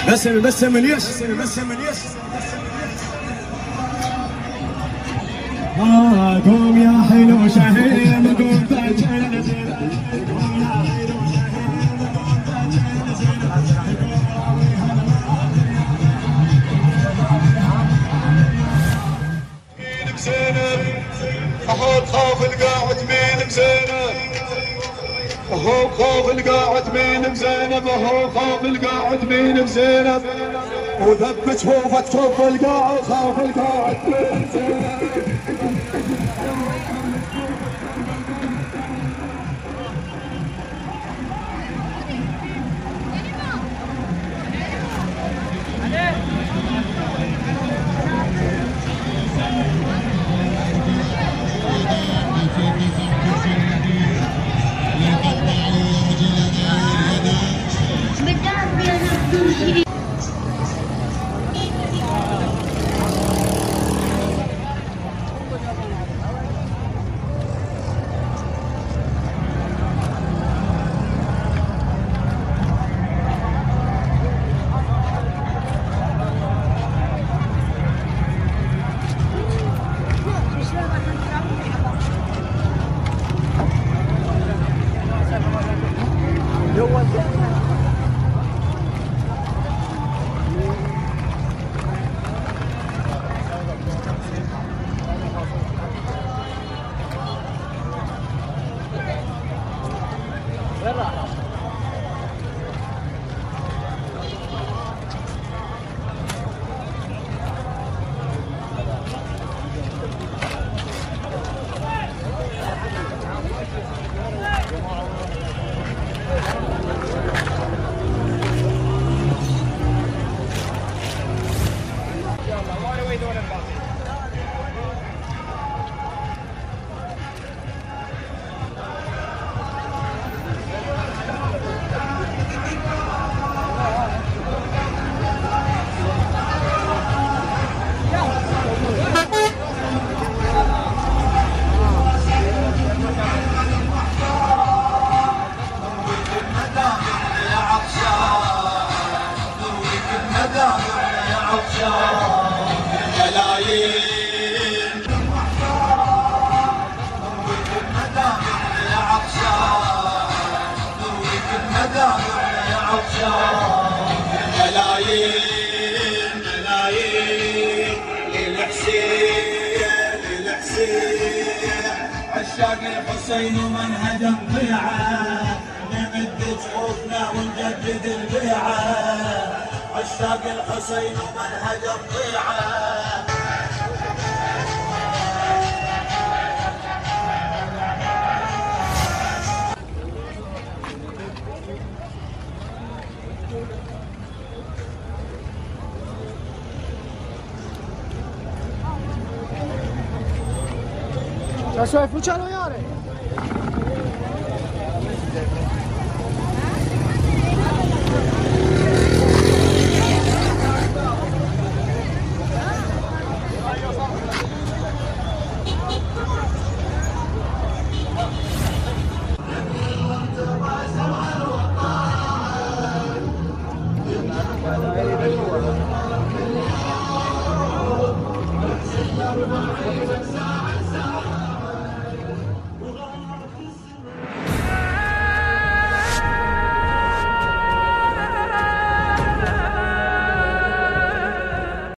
بسم اليش قوم يا حلو شهيم قوم تاجر زين قوم يا حلو شهيم قوم تاجر زين بزينب اهو تخاف القاعد مين بزينب اهو خوف القاعد مين بزينب اهو خوف القاعد مين بزينب وذب جفوفك جوف القاعد خوف القاعد مين بزينب عشاق الحسين ومن هدم ضيعه نمد جفوفنا ونجدد البيعه عشاق الحسين ومن هدم ضيعه شوي فوتشالو يا